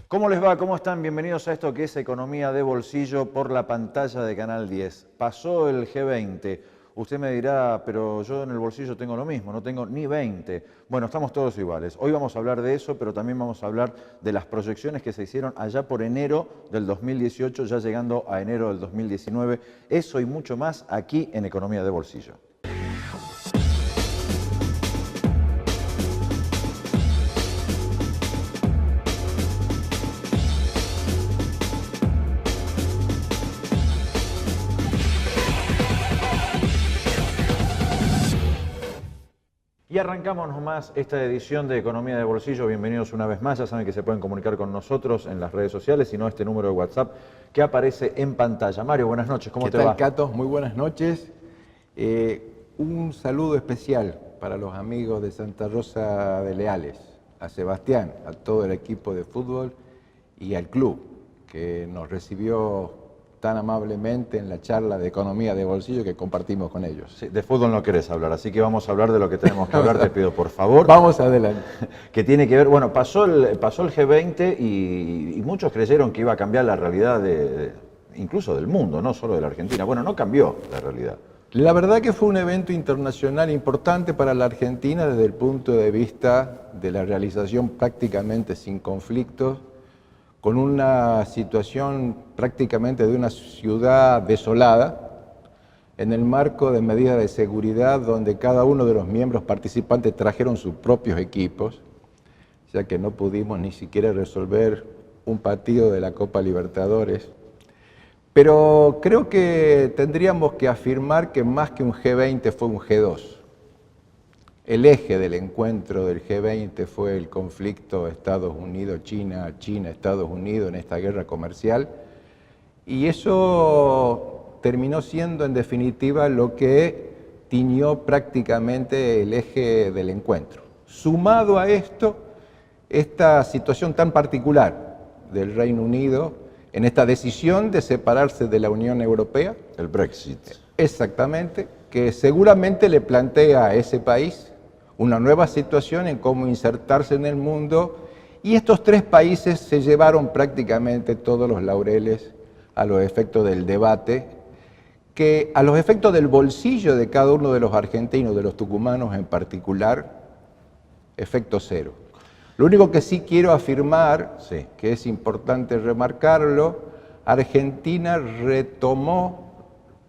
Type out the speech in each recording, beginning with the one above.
¿Cómo les va? ¿Cómo están? Bienvenidos a esto que es Economía de Bolsillo por la pantalla de Canal 10. Pasó el G20. Usted me dirá, pero yo en el bolsillo tengo lo mismo, no tengo ni 20. Bueno, estamos todos iguales. Hoy vamos a hablar de eso, pero también vamos a hablar de las proyecciones que se hicieron allá por enero del 2018, ya llegando a enero del 2019. Eso y mucho más aquí en Economía de Bolsillo. Y arrancamos nomás esta edición de Economía de Bolsillo. Bienvenidos una vez más. Ya saben que se pueden comunicar con nosotros en las redes sociales, si no este número de WhatsApp que aparece en pantalla. Mario, buenas noches. ¿Cómo te va? ¿Qué tal, Cato? Muy buenas noches. Un saludo especial para los amigos de Santa Rosa de Leales, a Sebastián, a todo el equipo de fútbol y al club que nos recibió tan amablemente en la charla de Economía de Bolsillo que compartimos con ellos. Sí, de fútbol no querés hablar, así que vamos a hablar de lo que tenemos que hablar. Te pido, por favor. Vamos adelante. Que tiene que ver, bueno, pasó el G20 y muchos creyeron que iba a cambiar la realidad incluso del mundo, no solo de la Argentina. Bueno, no cambió la realidad. La verdad que fue un evento internacional importante para la Argentina desde el punto de vista de la realización prácticamente sin conflictos, con una situación prácticamente de una ciudad desolada, en el marco de medidas de seguridad donde cada uno de los miembros participantes trajeron sus propios equipos, ya que no pudimos ni siquiera resolver un partido de la Copa Libertadores. Pero creo que tendríamos que afirmar que más que un G20 fue un G2. El eje del encuentro del G20 fue el conflicto Estados Unidos-China, China-Estados Unidos en esta guerra comercial, y eso terminó siendo en definitiva lo que tiñó prácticamente el eje del encuentro. Sumado a esto, esta situación tan particular del Reino Unido en esta decisión de separarse de la Unión Europea. El Brexit. Exactamente, que seguramente le plantea a ese país una nueva situación en cómo insertarse en el mundo, y estos tres países se llevaron prácticamente todos los laureles a los efectos del debate, que a los efectos del bolsillo de cada uno de los argentinos, de los tucumanos en particular, efecto cero. Lo único que sí quiero afirmar, Sí, que es importante remarcarlo, Argentina retomó,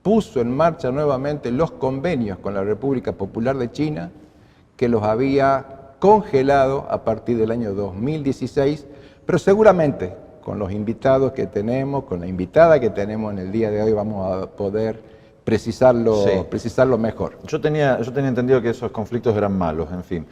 puso en marcha nuevamente los convenios con la República Popular de China, que los había congelado a partir del año 2016, pero seguramente con los invitados que tenemos, con la invitada que tenemos en el día de hoy, vamos a poder precisarlo mejor. Yo tenía entendido que esos conflictos eran malos, en fin,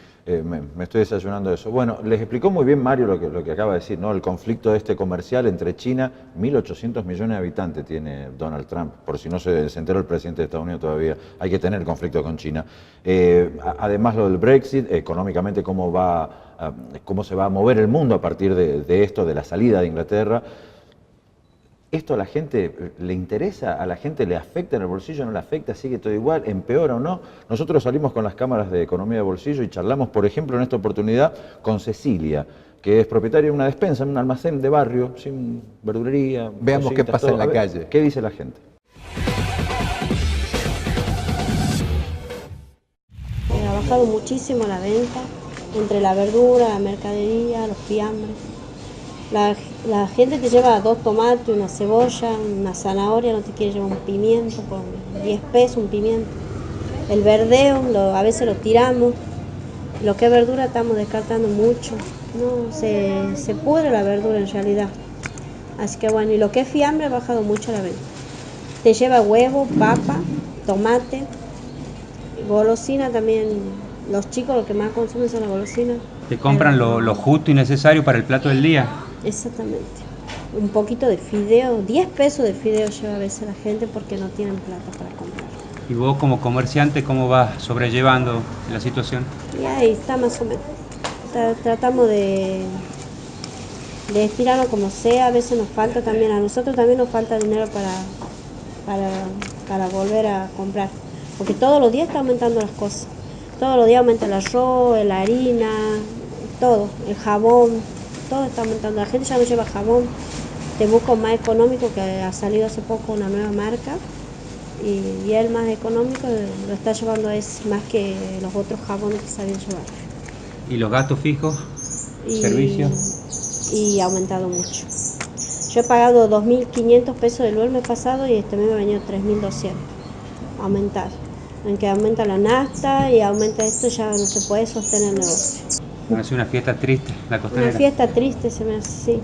me estoy desayunando de eso. Bueno, les explicó muy bien Mario lo que acaba de decir, ¿no? El conflicto comercial entre China, 1.800 millones de habitantes tiene Donald Trump, por si no se enteró el presidente de Estados Unidos todavía, hay que tener conflicto con China. Además lo del Brexit, económicamente cómo se va a mover el mundo a partir de esto, de la salida de Inglaterra. ¿Esto a la gente le interesa? ¿A la gente le afecta en el bolsillo? ¿No le afecta? ¿Sigue todo igual? ¿Empeora o no? Nosotros salimos con las cámaras de Economía de Bolsillo y charlamos, por ejemplo, en esta oportunidad con Cecilia, que es propietaria de una despensa, en un almacén de barrio, sin verdulería. Veamos qué pasa en la calle. ¿Qué dice la gente? Ha bajado muchísimo la venta entre la verdura, la mercadería, los fiambres. La gente te lleva 2 tomates, una cebolla, una zanahoria, no te quiere llevar un pimiento por 10 pesos, un pimiento. El verdeo, a veces lo tiramos. Lo que es verdura estamos descartando mucho. No, se pudre la verdura en realidad. Así que bueno, y lo que es fiambre ha bajado mucho la venta. Te lleva huevo, papa, tomate, golosina también. Los chicos lo que más consumen son las golosinas. Te compran lo justo y necesario para el plato del día. Exactamente. Un poquito de fideo, 10 pesos de fideo lleva a veces la gente porque no tienen plata para comprar. Y vos como comerciante, ¿cómo vas sobrellevando la situación? Y ahí está más o menos. Tratamos de estirarlo como sea, a veces nos falta también, a nosotros también nos falta dinero para volver a comprar. Porque todos los días está aumentando las cosas. Todos los días aumenta el arroz, la harina, todo, el jabón. todo está aumentando. La gente ya no lleva jabón. Temuco más económico, que ha salido hace poco una nueva marca, y el más económico lo está llevando es más que los otros jabones que sabían llevar. ¿Y los gastos fijos? Y, ¿Servicios? y ha aumentado mucho. Yo he pagado 2.500 pesos del mes pasado y este mes me ha venido 3.200. Aumentar. En que aumenta la nafta y aumenta esto, ya no se puede sostener el negocio. Va a ser una fiesta triste, la Costanera. Una fiesta triste se me hace, sí.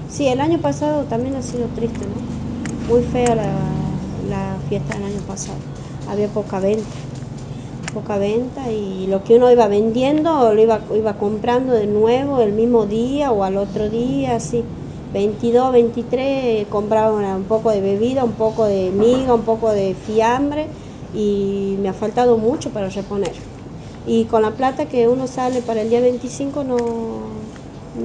Sí, el año pasado también ha sido triste, ¿no? Muy fea la fiesta del año pasado. Había poca venta y lo que uno iba vendiendo lo iba comprando de nuevo el mismo día o al otro día, así. 22, 23 compraba un poco de bebida, un poco de miga, un poco de fiambre y me ha faltado mucho para reponer. Y con la plata que uno sale para el día 25 no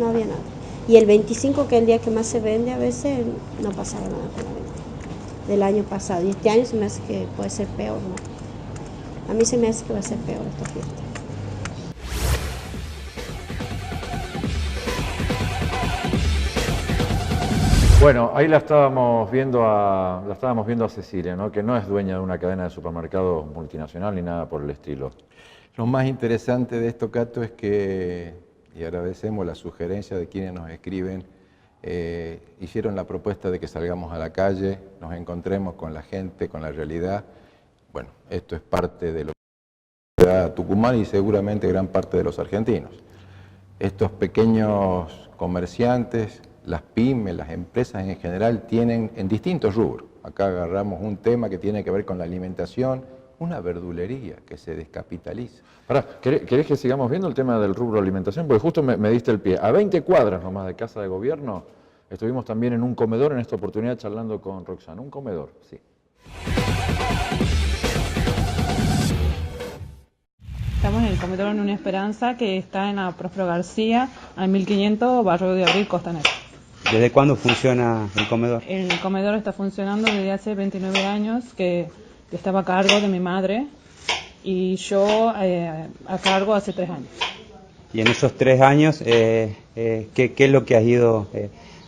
había nada. Y el 25, que es el día que más se vende, a veces no pasaba nada con la venta del año pasado. Y este año se me hace que puede ser peor, ¿no? A mí se me hace que va a ser peor esta fiesta. Bueno, ahí la estábamos viendo a Cecilia, ¿no? Que no es dueña de una cadena de supermercados multinacional ni nada por el estilo. Lo más interesante de esto, Cato, es que, y agradecemos la sugerencia de quienes nos escriben, hicieron la propuesta de que salgamos a la calle, nos encontremos con la gente, con la realidad. Bueno, esto es parte de lo que da Tucumán y seguramente gran parte de los argentinos. Estos pequeños comerciantes, las pymes, las empresas en general tienen en distintos rubros. Acá agarramos un tema que tiene que ver con la alimentación, una verdulería que se descapitaliza. Pará, ¿querés que sigamos viendo el tema del rubro alimentación? Porque justo me diste el pie. A 20 cuadras nomás de Casa de Gobierno, estuvimos también en un comedor, en esta oportunidad charlando con Roxana. Un comedor, sí. Estamos en el comedor Nuña Esperanza, que está en la Próspero García, al 1500, barrio de Abril, Costanera. ¿Desde cuándo funciona el comedor? El comedor está funcionando desde hace 29 años, que estaba a cargo de mi madre, y yo a cargo hace 3 años. Y en esos 3 años, ¿qué es lo que has ido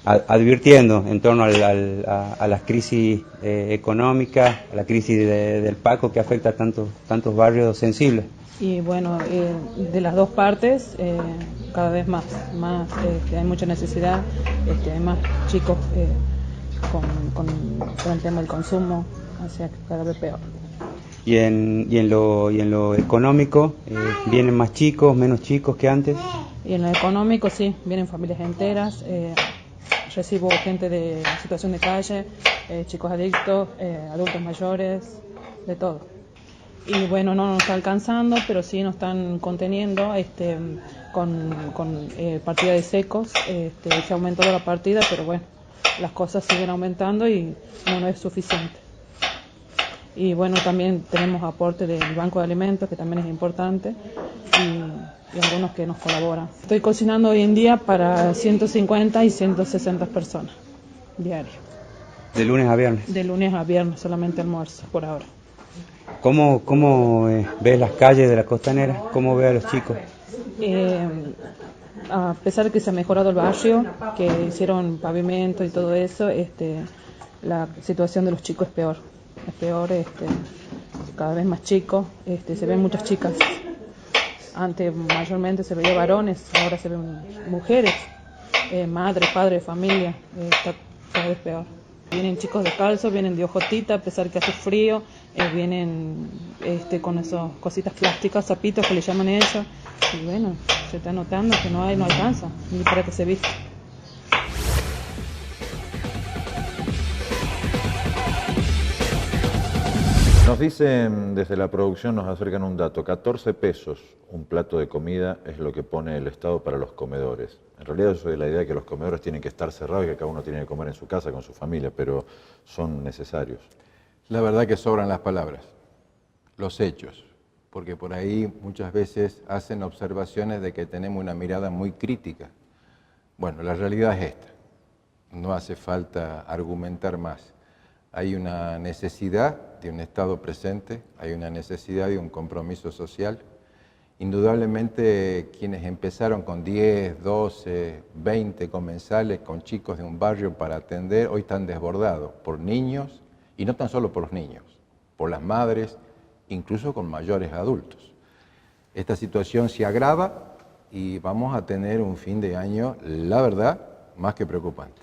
advirtiendo en torno a las crisis económicas, a la crisis del Paco que afecta a tantos barrios sensibles? Y bueno, de las dos partes, cada vez más hay mucha necesidad, hay más chicos con el tema del consumo, o sea, cada vez peor. ¿Y en lo económico, vienen más chicos, menos chicos que antes? Y en lo económico sí, vienen familias enteras, recibo gente de situación de calle, chicos adictos, adultos mayores, de todo. Y bueno, no nos está alcanzando, pero sí nos están conteniendo con partida de secos. Se aumentó la partida, pero bueno, las cosas siguen aumentando y no es suficiente. Y bueno, también tenemos aporte del Banco de Alimentos, que también es importante, y algunos que nos colaboran. Estoy cocinando hoy en día para 150 y 160 personas diario. ¿De lunes a viernes? De lunes a viernes, solamente almuerzo por ahora. ¿Cómo ves las calles de la Costanera? ¿Cómo ves a los chicos? A pesar de que se ha mejorado el barrio, que hicieron pavimento y todo eso, la situación de los chicos es peor. Es peor, cada vez más chicos, se ven muchas chicas. Antes mayormente se veía varones, ahora se ven mujeres, madres, padres, familia, está cada vez peor. Vienen chicos descalzos, vienen de ojotita, a pesar que hace frío, vienen con esas cositas plásticas, zapitos que le llaman ellos, y bueno, se está notando que no alcanza, ni para que se vista. Nos dicen desde la producción, nos acercan un dato, 14 pesos un plato de comida es lo que pone el Estado para los comedores. En realidad yo soy de la idea de que los comedores tienen que estar cerrados y que cada uno tiene que comer en su casa con su familia, pero son necesarios. La verdad que sobran las palabras, los hechos, porque por ahí muchas veces hacen observaciones de que tenemos una mirada muy crítica. Bueno, la realidad es esta, no hace falta argumentar más. Hay una necesidad de un Estado presente, hay una necesidad de un compromiso social Indudablemente quienes empezaron con 10, 12, 20 comensales con chicos de un barrio para atender, hoy están desbordados por niños, y no tan solo por los niños, por las madres, incluso con mayores adultos. Esta situación se agrava y vamos a tener un fin de año, la verdad, más que preocupante.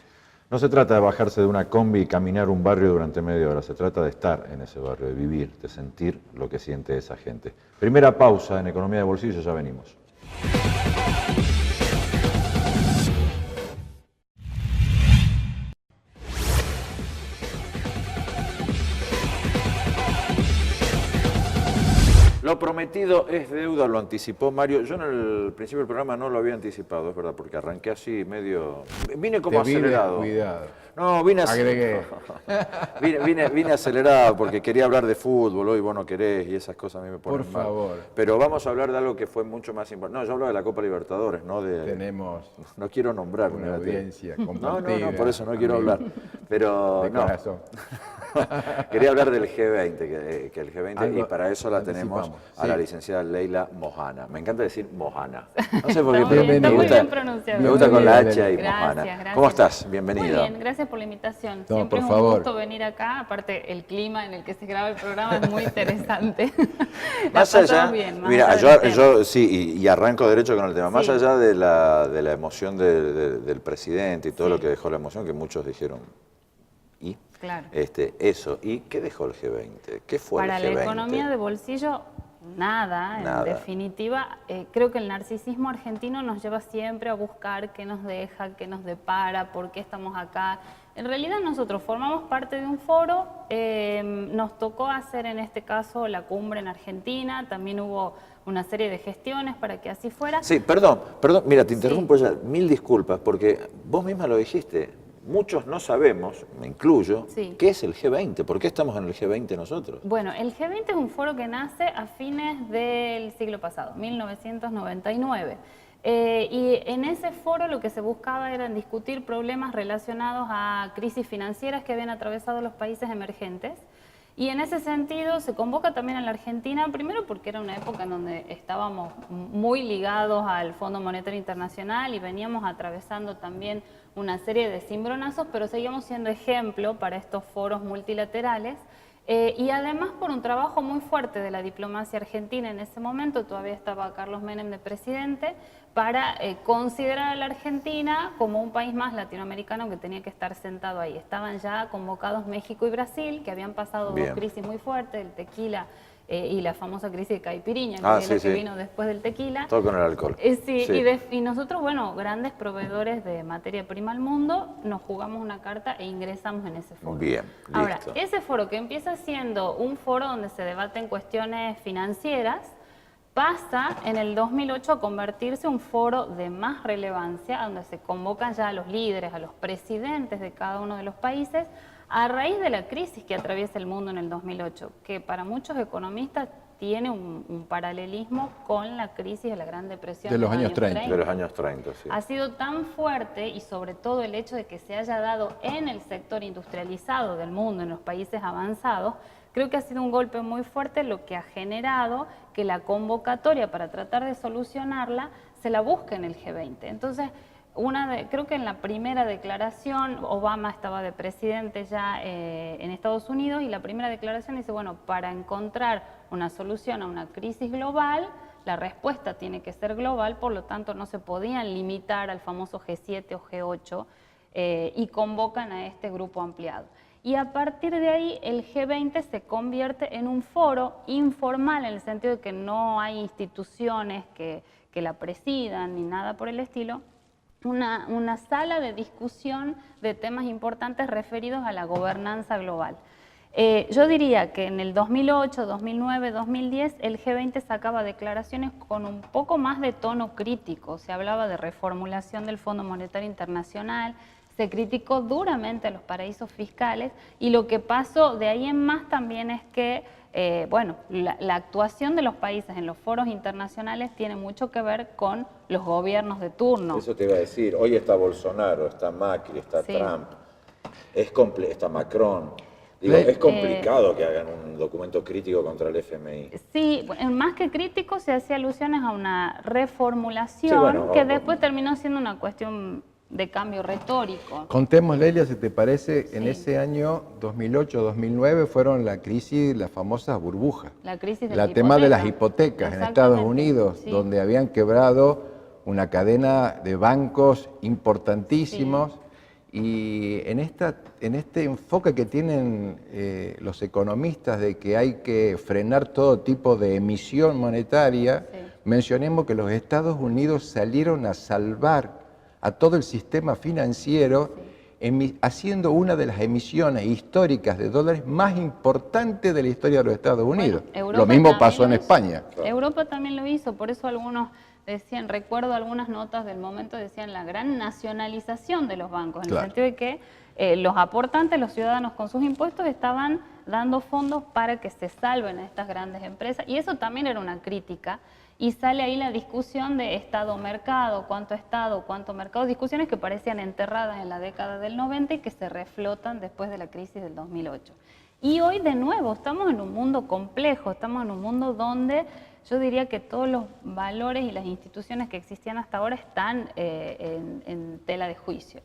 No se trata de bajarse de una combi y caminar un barrio durante media hora, se trata de estar en ese barrio, de vivir, de sentir lo que siente esa gente. Primera pausa en Economía de Bolsillo, ya venimos. Lo prometido es deuda, lo anticipó Mario. Yo en el principio del programa no lo había anticipado, es verdad, porque arranqué así medio... Vine como acelerado. Cuidado. No, vine Agregué. vine acelerado porque quería hablar de fútbol, hoy vos no querés y esas cosas a mí me ponen Por mal. favor. Pero vamos a hablar de algo que fue mucho más importante. No, yo hablo de la Copa Libertadores, ¿no? Tenemos No quiero nombrar. una mirate. audiencia No, compartida. por eso no quiero hablar. Pero De no. corazón. Quería hablar del G20, que el G20, Algo y para eso la tenemos anticipamos, a la sí. licenciada Leila Mohana. Me encanta decir Mohana. No sé por qué, Está pero muy bien, está me muy gusta, bien pronunciado. me gusta con la Bienvenida, H y Gracias, Mohana. gracias. ¿Cómo estás? Muy Bienvenida. bien, gracias por la invitación. No, Siempre por es favor. un gusto venir acá. Aparte, el clima en el que se graba el programa es muy interesante. La Más allá, pasamos bien, más mira, allá del tema. yo sí, y arranco derecho con el tema. Más Sí. allá de la emoción del presidente y todo Sí. lo que dejó la emoción, que muchos dijeron, ¿y? Claro. Eso, ¿y qué dejó el G20? ¿Qué fue Para el G20? la economía de bolsillo, nada. Nada. En definitiva, creo que el narcisismo argentino nos lleva siempre a buscar qué nos deja, qué nos depara, por qué estamos acá. En realidad nosotros formamos parte de un foro, nos tocó hacer en este caso la cumbre en Argentina, también hubo una serie de gestiones para que así fuera. Sí, perdón, mira, te Sí. interrumpo ya, mil disculpas, porque vos misma lo dijiste, muchos no sabemos, me incluyo, Sí. qué es el G20, ¿por qué estamos en el G20 nosotros? Bueno, el G20 es un foro que nace a fines del siglo pasado, 1999. Y en ese foro lo que se buscaba era discutir problemas relacionados a crisis financieras que habían atravesado los países emergentes. Y en ese sentido se convoca también a la Argentina, primero porque era una época en donde estábamos muy ligados al Fondo Monetario Internacional y veníamos atravesando también una serie de cimbronazos, pero seguíamos siendo ejemplo para estos foros multilaterales. Y además por un trabajo muy fuerte de la diplomacia argentina en ese momento, todavía estaba Carlos Menem de presidente, para considerar a la Argentina como un país más latinoamericano que tenía que estar sentado ahí. Estaban ya convocados México y Brasil, que habían pasado Bien. dos crisis muy fuertes, el tequila y la famosa crisis de Caipiriña, Ah, que es sí, la que sí. vino después del tequila. Todo con el alcohol. Sí, Sí. y nosotros, bueno, grandes proveedores de materia prima al mundo, nos jugamos una carta e ingresamos en ese foro. Bien, Ahora, listo. ese foro que empieza siendo un foro donde se debaten cuestiones financieras, pasa en el 2008 a convertirse en un foro de más relevancia, donde se convocan ya a los líderes, a los presidentes de cada uno de los países, a raíz de la crisis que atraviesa el mundo en el 2008, que para muchos economistas tiene un paralelismo con la crisis de la Gran Depresión De los años 30. De los años 30, sí. Ha sido tan fuerte y sobre todo el hecho de que se haya dado en el sector industrializado del mundo, en los países avanzados, creo que ha sido un golpe muy fuerte, lo que ha generado que la convocatoria para tratar de solucionarla se la busque en el G20. Entonces, creo que en la primera declaración, Obama estaba de presidente ya en Estados Unidos, y la primera declaración dice, bueno, para encontrar una solución a una crisis global, la respuesta tiene que ser global, por lo tanto no se podían limitar al famoso G7 o G8, y convocan a este grupo ampliado. Y a partir de ahí el G20 se convierte en un foro informal, en el sentido de que no hay instituciones que la presidan ni nada por el estilo, una sala de discusión de temas importantes referidos a la gobernanza global. Yo diría que en el 2008, 2009, 2010 el G20 sacaba declaraciones con un poco más de tono crítico. Se hablaba de reformulación del Fondo Monetario Internacional, se criticó duramente a los paraísos fiscales, y lo que pasó de ahí en más también es que la actuación de los países en los foros internacionales tiene mucho que ver con los gobiernos de turno. Eso te iba a decir, hoy está Bolsonaro, está Macri, está Sí. Trump, está Macron. Digo, es complicado que hagan un documento crítico contra el FMI. Sí, más que crítico se hacía alusiones a una reformulación Sí, bueno, que después terminó siendo una cuestión de cambio retórico. Contemos, Lelia, si te parece, en Sí. ese año 2008-2009 fueron la crisis, las famosas burbujas. La crisis de El la tema de las hipoteca. hipotecas en Exactamente, Estados Unidos, sí. donde habían quebrado una cadena de bancos importantísimos. Y en este enfoque que tienen los economistas de que hay que frenar todo tipo de emisión monetaria, Sí. mencionemos que los Estados Unidos salieron a salvar a todo el sistema financiero haciendo una de las emisiones históricas de dólares más importantes de la historia de los Estados Unidos. Europa Lo mismo también pasó en lo hizo. España. Europa también lo hizo, por eso algunos decían, recuerdo algunas notas del momento, decían la gran nacionalización de los bancos, en Claro. el sentido de que los aportantes, los ciudadanos con sus impuestos estaban dando fondos para que se salven a estas grandes empresas, y eso también era una crítica, y sale ahí la discusión de Estado-mercado, cuánto mercado, discusiones que parecían enterradas en la década del 90 y que se reflotan después de la crisis del 2008. Y hoy de nuevo estamos en un mundo complejo, estamos en un mundo donde yo diría que todos los valores y las instituciones que existían hasta ahora están en tela de juicio.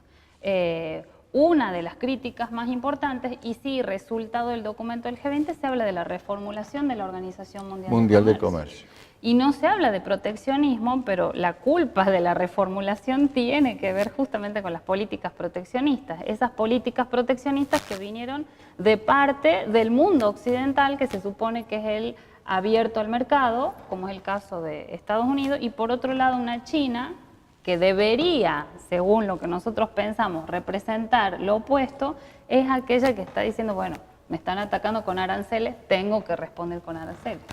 Una de las críticas más importantes, y sí, resultado del documento del G20, se habla de la reformulación de la Organización Mundial de Comercio. Y no se habla de proteccionismo, pero la culpa de la reformulación tiene que ver justamente con las políticas proteccionistas. Esas políticas proteccionistas que vinieron de parte del mundo occidental, que se supone que es el abierto al mercado, como es el caso de Estados Unidos, y por otro lado una China que debería, según lo que nosotros pensamos, representar lo opuesto, es aquella que está diciendo, bueno, me están atacando con aranceles, tengo que responder con aranceles.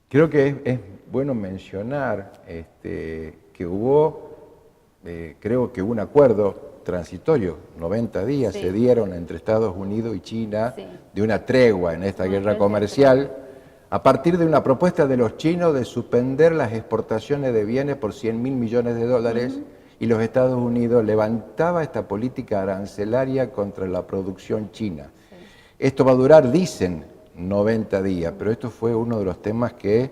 Creo que es bueno mencionar que hubo, creo que un acuerdo transitorio, 90 días Sí. se dieron entre Estados Unidos y China Sí. de una tregua en esta Una guerra especie de comercial, a partir de una propuesta de los chinos de suspender las exportaciones de bienes por 100.000 millones de dólares, y los Estados Unidos levantaba esta política arancelaria contra la producción china. Esto va a durar, dicen, 90 días, pero esto fue uno de los temas que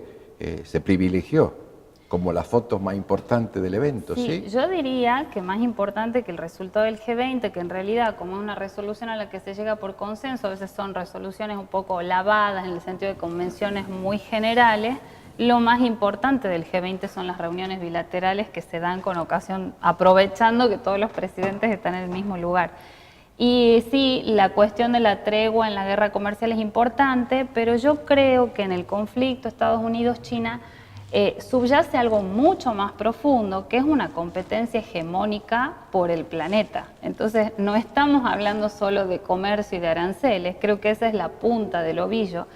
se privilegió como la foto más importante del evento, ¿sí? Yo diría que más importante que el resultado del G20, que en realidad como es una resolución a la que se llega por consenso, a veces son resoluciones un poco lavadas en el sentido de convenciones muy generales, lo más importante del G20 son las reuniones bilaterales que se dan con ocasión, aprovechando que todos los presidentes están en el mismo lugar. Y sí, la cuestión de la tregua en la guerra comercial es importante, pero yo creo que en el conflicto Estados Unidos-China subyace algo mucho más profundo, que es una competencia hegemónica por el planeta. Entonces, no estamos hablando solo de comercio y de aranceles, creo que esa es la punta del ovillo,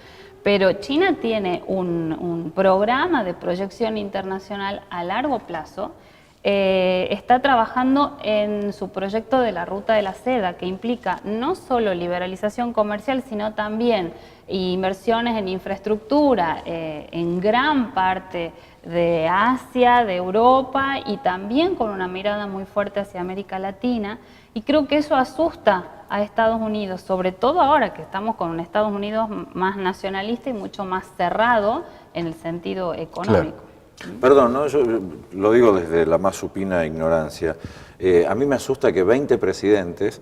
pero China tiene un programa de proyección internacional a largo plazo. Está trabajando en su proyecto de la Ruta de la Seda, que implica no solo liberalización comercial, sino también inversiones en infraestructura en gran parte de Asia, de Europa, y también con una mirada muy fuerte hacia América Latina. Y creo que eso asusta a Estados Unidos, sobre todo ahora que estamos con un Estados Unidos más nacionalista y mucho más cerrado en el sentido económico. Claro. Perdón, ¿no? Yo lo digo desde la más supina ignorancia. A mí me asusta que 20 presidentes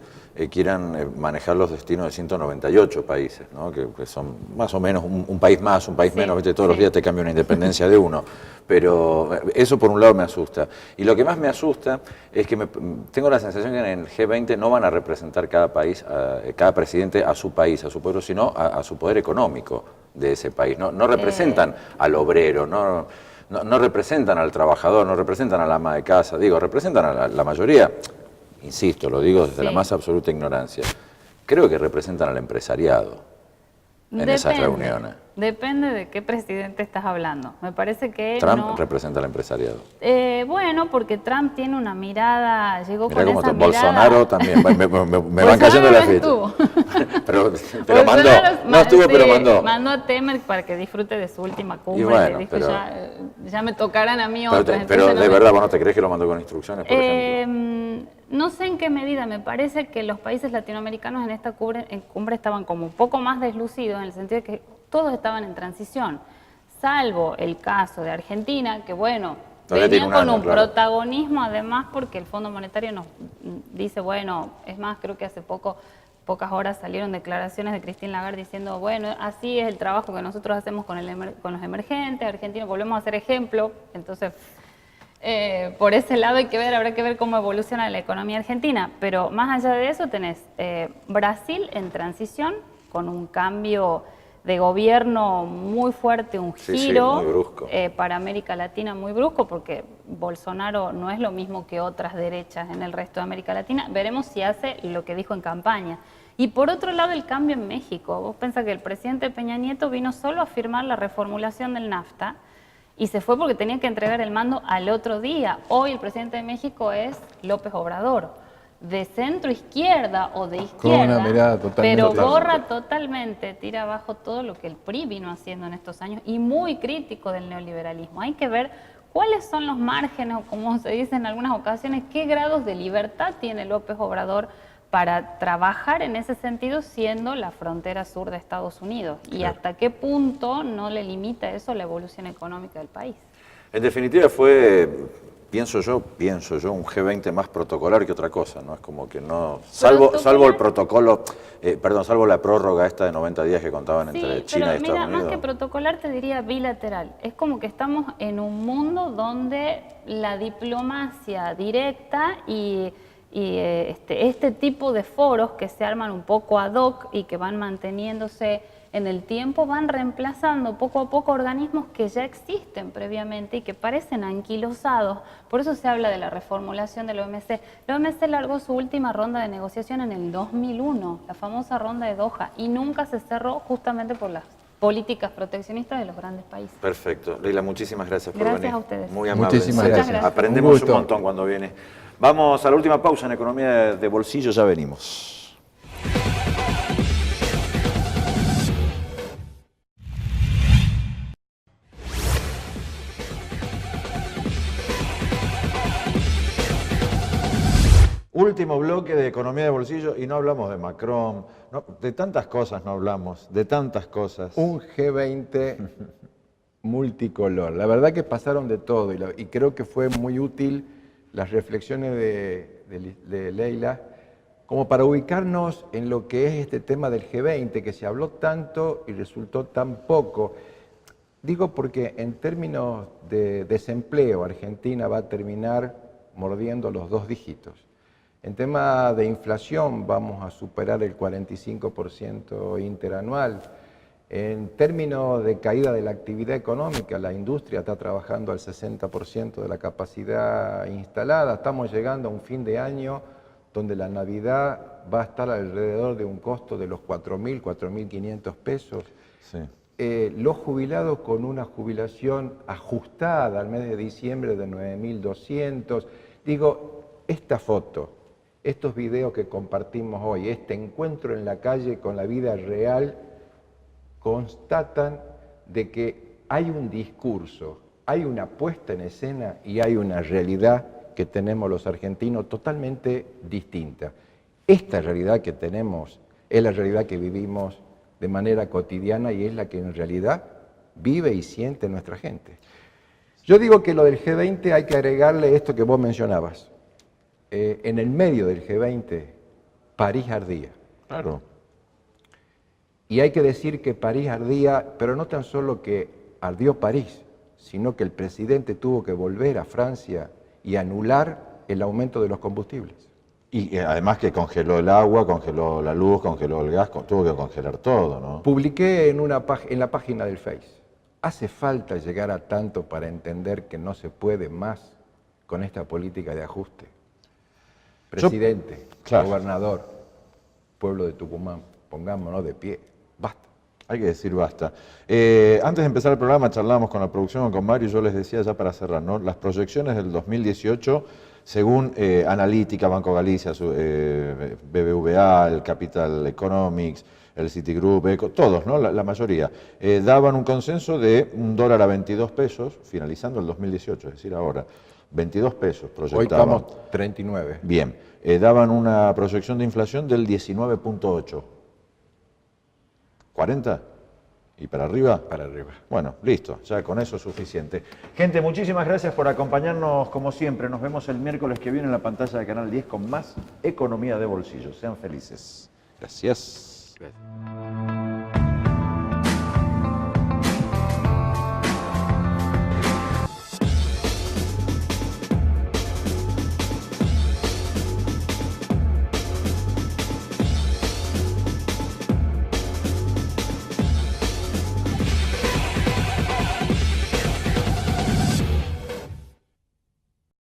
quieran manejar los destinos de 198 países, ¿no? Que son más o menos un país más, un país menos, ¿viste? Todos los días te cambia una independencia de uno. Pero eso por un lado me asusta. Y lo que más me asusta es que tengo la sensación que en el G20 no van a representar cada país, cada presidente a su país, a su pueblo, sino a su poder económico de ese país. No representan al obrero, no representan al trabajador, no representan al ama de casa, digo, representan a la mayoría, insisto, lo digo desde la más absoluta ignorancia, creo que representan al empresariado en esas reuniones. Depende de qué presidente estás hablando. Me parece que Trump representa al empresariado. Bueno, porque Trump tiene una mirada, llegó Mirá con cómo esa mirada. Bolsonaro también, me van cayendo las fichas. pero mandó, no estuvo, pero mandó. Mandó a Temer para que disfrute de su última cumbre. Y bueno, dijo, pero, ya me tocarán a mí otras. Pero de verdad, ¿vos no te crees que lo mandó con instrucciones, por ejemplo? No sé en qué medida, me parece que los países latinoamericanos en esta cumbre estaban como un poco más deslucidos en el sentido de que todos estaban en transición, salvo el caso de Argentina, que bueno, venía con un protagonismo además porque el Fondo Monetario nos dice, bueno, es más, creo que hace pocas horas salieron declaraciones de Christine Lagarde diciendo, bueno, así es el trabajo que nosotros hacemos con los emergentes, argentinos, volvemos a ser ejemplo, entonces por ese lado habrá que ver cómo evoluciona la economía argentina, pero más allá de eso tenés Brasil en transición con un cambio de gobierno muy fuerte, un giro muy brusco. Para América Latina muy brusco, porque Bolsonaro no es lo mismo que otras derechas en el resto de América Latina. Veremos si hace lo que dijo en campaña. Y por otro lado, el cambio en México. Vos pensás que el presidente Peña Nieto vino solo a firmar la reformulación del NAFTA y se fue porque tenía que entregar el mando al otro día. Hoy el presidente de México es López Obrador, de centro izquierda o de izquierda, con una mirada totalmente, pero borra totalmente, tira abajo todo lo que el PRI vino haciendo en estos años y muy crítico del neoliberalismo. Hay que ver cuáles son los márgenes, o como se dice en algunas ocasiones, qué grados de libertad tiene López Obrador para trabajar en ese sentido siendo la frontera sur de Estados Unidos y hasta qué punto no le limita eso la evolución económica del país. En definitiva fue, pienso yo, un G20 más protocolar que otra cosa, ¿no? Es como que no, salvo el protocolo, salvo la prórroga esta de 90 días que contaban entre China y Estados Unidos. Más que protocolar te diría bilateral. Es como que estamos en un mundo donde la diplomacia directa y este tipo de foros que se arman un poco ad hoc y que van manteniéndose en el tiempo, van reemplazando poco a poco organismos que ya existen previamente y que parecen anquilosados. Por eso se habla de la reformulación de la OMC. La OMC largó su última ronda de negociación en el 2001, la famosa ronda de Doha, y nunca se cerró justamente por las políticas proteccionistas de los grandes países. Perfecto. Leila, muchísimas gracias por venir. Gracias a ustedes. Muy amable. Muchísimas gracias. Aprendemos un montón cuando viene. Vamos a la última pausa en Economía de Bolsillo, ya venimos. Último bloque de Economía de Bolsillo y no hablamos de Macron, no, de tantas cosas no hablamos, de tantas cosas. Un G20 multicolor. La verdad que pasaron de todo y creo que fue muy útil las reflexiones de Leila como para ubicarnos en lo que es este tema del G20, que se habló tanto y resultó tan poco. Digo porque en términos de desempleo, Argentina va a terminar mordiendo los 2 dígitos. En tema de inflación vamos a superar el 45% interanual. En términos de caída de la actividad económica, la industria está trabajando al 60% de la capacidad instalada. Estamos llegando a un fin de año donde la Navidad va a estar alrededor de un costo de los 4.000, 4.500 pesos. Sí. Los jubilados con una jubilación ajustada al mes de diciembre de 9.200. Digo, esta foto, estos videos que compartimos hoy, este encuentro en la calle con la vida real, constatan de que hay un discurso, hay una puesta en escena y hay una realidad que tenemos los argentinos totalmente distinta. Esta realidad que tenemos es la realidad que vivimos de manera cotidiana y es la que en realidad vive y siente nuestra gente. Yo digo que lo del G20 hay que agregarle esto que vos mencionabas. En el medio del G20, París ardía. Claro. Y hay que decir que París ardía, pero no tan solo que ardió París, sino que el presidente tuvo que volver a Francia y anular el aumento de los combustibles. Y además que congeló el agua, congeló la luz, congeló el gas, tuvo que congelar todo, ¿no? Publiqué en la página del Face. ¿Hace falta llegar a tanto para entender que no se puede más con esta política de ajuste? Presidente, gobernador, pueblo de Tucumán, pongámonos de pie. Basta. Hay que decir basta. Antes de empezar el programa charlábamos con la producción, con Mario, y yo les decía ya para cerrar, ¿no? Las proyecciones del 2018, según Analítica, Banco Galicia, BBVA, el Capital Economics, el Citigroup, todos, ¿no? La mayoría, daban un consenso de $1 a 22 pesos, finalizando el 2018, es decir, ahora. 22 pesos Hoy proyectaban. estamos 39. Bien, daban una proyección de inflación del 19.8. ¿40? ¿Y para arriba? Para arriba. Bueno, listo, ya con eso es suficiente. Gente, muchísimas gracias por acompañarnos como siempre. Nos vemos el miércoles que viene en la pantalla de Canal 10 con más Economía de Bolsillo. Sean felices. Gracias. Gracias.